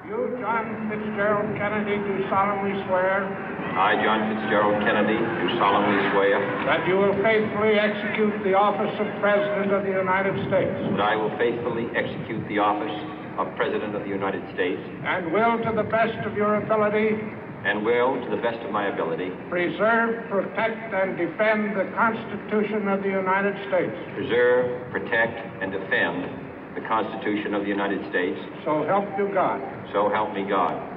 You, John Fitzgerald Kennedy, do solemnly swear I, John Fitzgerald Kennedy, do solemnly swear that you will faithfully execute the office of President of the United States that I will faithfully execute the office of President of the United States and will, to the best of your ability, and will, to the best of my ability, preserve, protect, and defend the Constitution of the United States. preserve, protect, and defend the Constitution of the United States. So help you God. So help me God.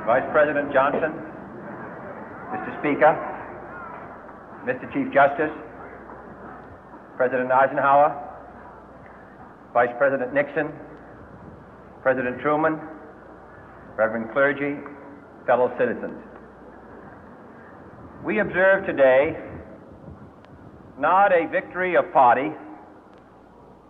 Vice President Johnson, Mr. Speaker, Mr. Chief Justice, President Eisenhower, Vice President Nixon, President Truman, Reverend clergy, fellow citizens. We observe today not a victory of party,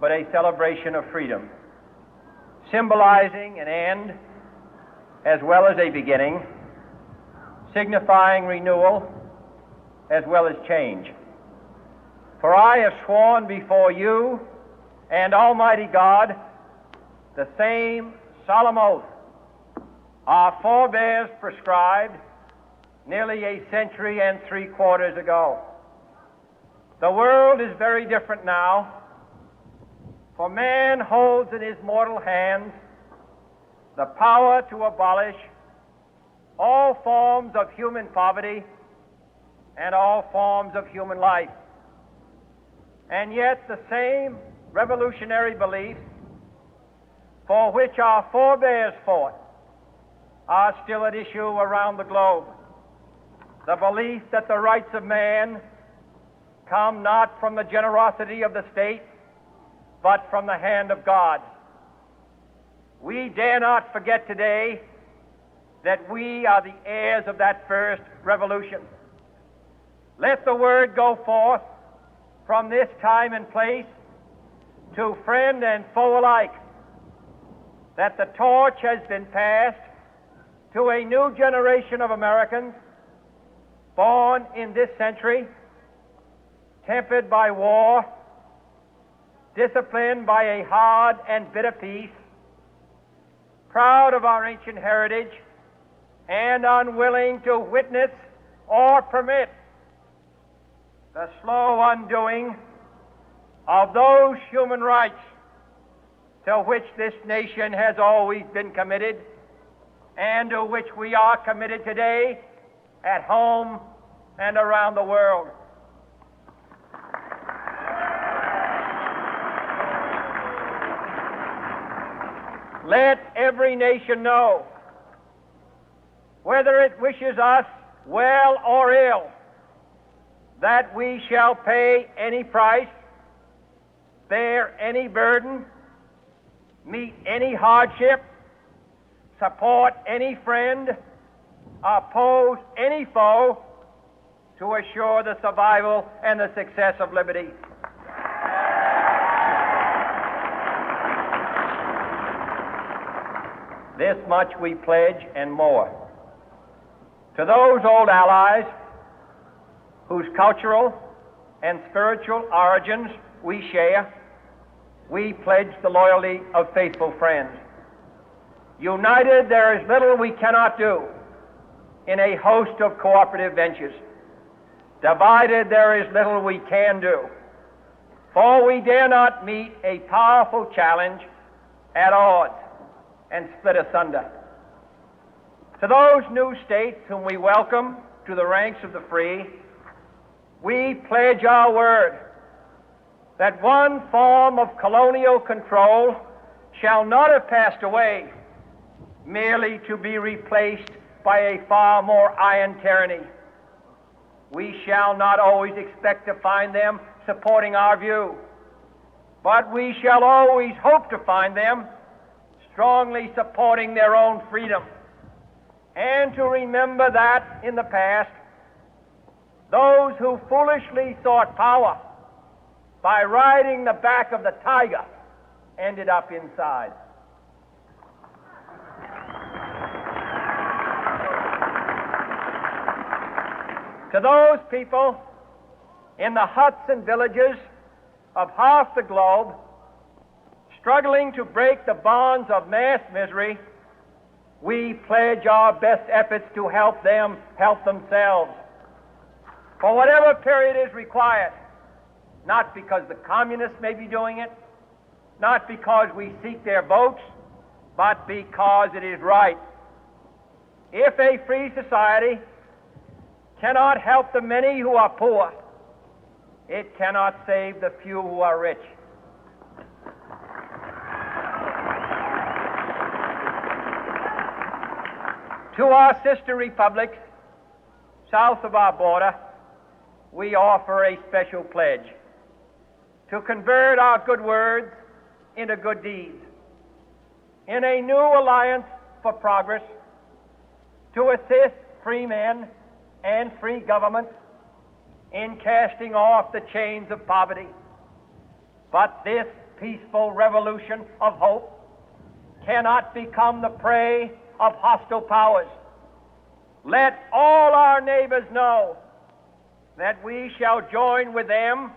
but a celebration of freedom, symbolizing an end as well as a beginning, signifying renewal as well as change. For I have sworn before you and Almighty God the same solemn oath our forebears prescribed nearly a century and 3/4 ago. The world is very different now, for man holds in his mortal hands the power to abolish all forms of human poverty and all forms of human life. And yet the same revolutionary beliefs for which our forebears fought are still at issue around the globe. The belief that the rights of man come not from the generosity of the state, but from the hand of God. We dare not forget today that we are the heirs of that first revolution. Let the word go forth from this time and place to friend and foe alike that the torch has been passed to a new generation of Americans born in this century, tempered by war, disciplined by a hard and bitter peace, proud of our ancient heritage, and unwilling to witness or permit the slow undoing of those human rights to which this nation has always been committed and to which we are committed today at home and around the world. Let every nation know, whether it wishes us well or ill, that we shall pay any price, bear any burden, meet any hardship, support any friend, oppose any foe to assure the survival and the success of liberty. This much we pledge and more. To those old allies whose cultural and spiritual origins we share, we pledge the loyalty of faithful friends. United, there is little we cannot do in a host of cooperative ventures. Divided, there is little we can do, for we dare not meet a powerful challenge at odds and split asunder. To those new states whom we welcome to the ranks of the free, we pledge our word that one form of colonial control shall not have passed away, merely to be replaced by a far more iron tyranny. We shall not always expect to find them supporting our view, but we shall always hope to find them strongly supporting their own freedom, and to remember that in the past, those who foolishly sought power by riding the back of the tiger ended up inside. To those people in the huts and villages of half the globe struggling to break the bonds of mass misery, we pledge our best efforts to help them help themselves for whatever period is required, not because the communists may be doing it, not because we seek their votes, but because it is right. If a free society cannot help the many who are poor, it cannot save the few who are rich. To our sister republics south of our border, we offer a special pledge to convert our good words into good deeds, in a new alliance for progress, to assist free men and free governments in casting off the chains of poverty. But this peaceful revolution of hope cannot become the prey of hostile powers. Let all our neighbors know that we shall join with them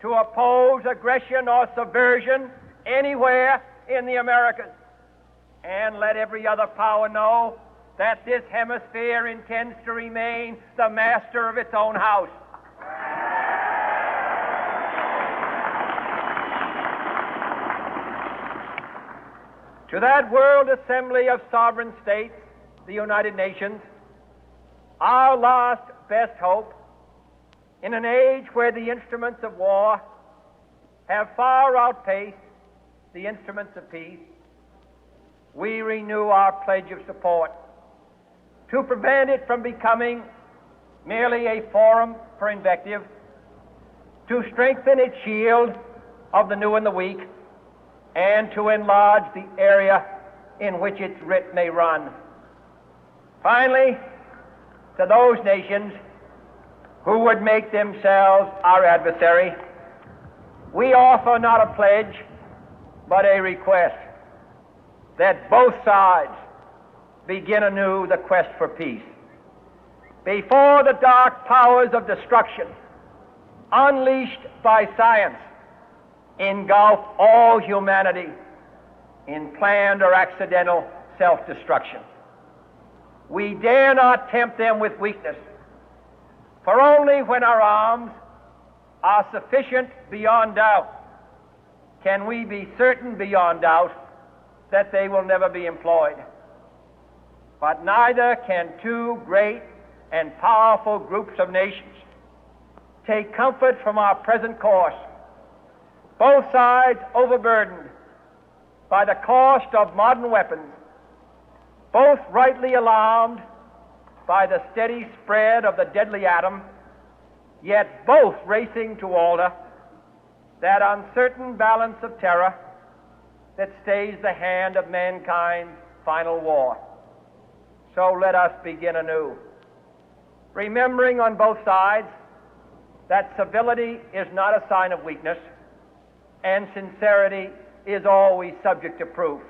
to oppose aggression or subversion anywhere in the Americas. And let every other power know that this hemisphere intends to remain the master of its own house. To that World Assembly of Sovereign States, the United Nations, our last best hope, in an age where the instruments of war have far outpaced the instruments of peace, we renew our pledge of support to prevent it from becoming merely a forum for invective, to strengthen its shield of the new and the weak, and to enlarge the area in which its writ may run. Finally, to those nations who would make themselves our adversary, we offer not a pledge, but a request that both sides begin anew the quest for peace. Before the dark powers of destruction, unleashed by science, engulf all humanity in planned or accidental self-destruction, we dare not tempt them with weakness, for only when our arms are sufficient beyond doubt can we be certain beyond doubt that they will never be employed. But neither can two great and powerful groups of nations take comfort from our present course, both sides overburdened by the cost of modern weapons, both rightly alarmed by the steady spread of the deadly atom, yet both racing to alter that uncertain balance of terror that stays the hand of mankind's final war. So let us begin anew, remembering on both sides that civility is not a sign of weakness, and sincerity is always subject to proof.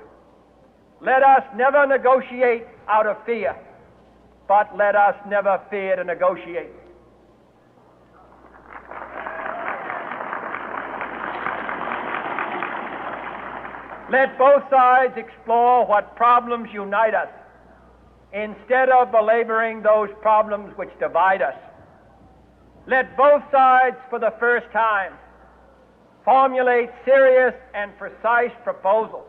Let us never negotiate out of fear, but let us never fear to negotiate. Let both sides explore what problems unite us, instead of belaboring those problems which divide us. Let both sides, for the first time, formulate serious and precise proposals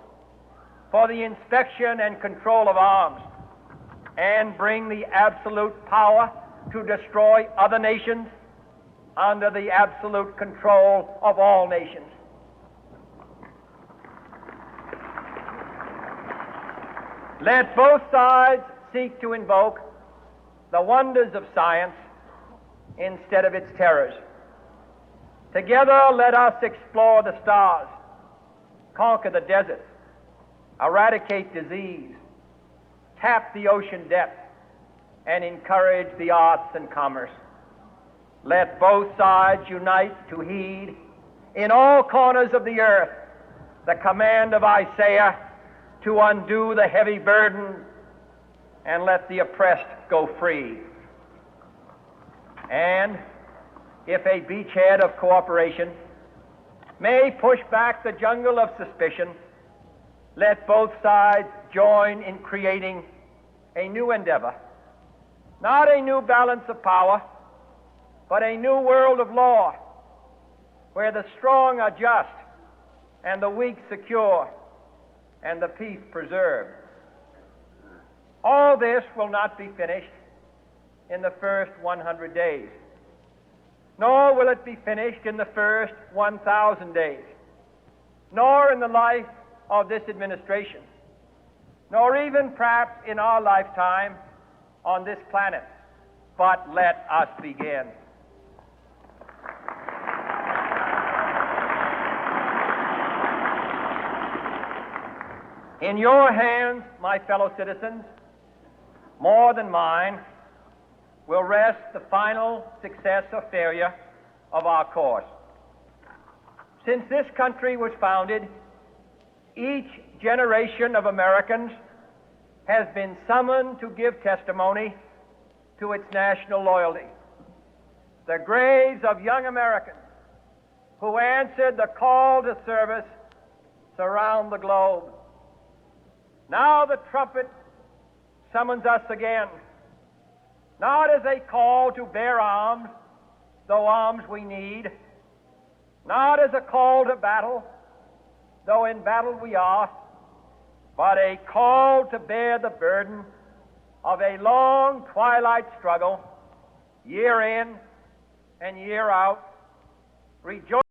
for the inspection and control of arms, and bring the absolute power to destroy other nations under the absolute control of all nations. Let both sides seek to invoke the wonders of science instead of its terrors. Together, let us explore the stars, conquer the deserts, eradicate disease, tap the ocean depth, and encourage the arts and commerce. Let both sides unite to heed in all corners of the earth the command of Isaiah to undo the heavy burden and let the oppressed go free. And if a beachhead of cooperation may push back the jungle of suspicion, let both sides join in creating a new endeavor, not a new balance of power, but a new world of law, where the strong are just and the weak secure and the peace preserved. All this will not be finished in the first 100 days, nor will it be finished in the first 1,000 days, nor in the life of this administration, nor even perhaps in our lifetime on this planet. But let us begin. In your hands, my fellow citizens, more than mine, will rest the final success or failure of our course. Since this country was founded, each generation of Americans has been summoned to give testimony to its national loyalty. The graves of young Americans who answered the call to service surround the globe. Now the trumpet summons us again, not as a call to bear arms, though arms we need, not as a call to battle, though in battle we are, but a call to bear the burden of a long twilight struggle, year in and year out, rejoicing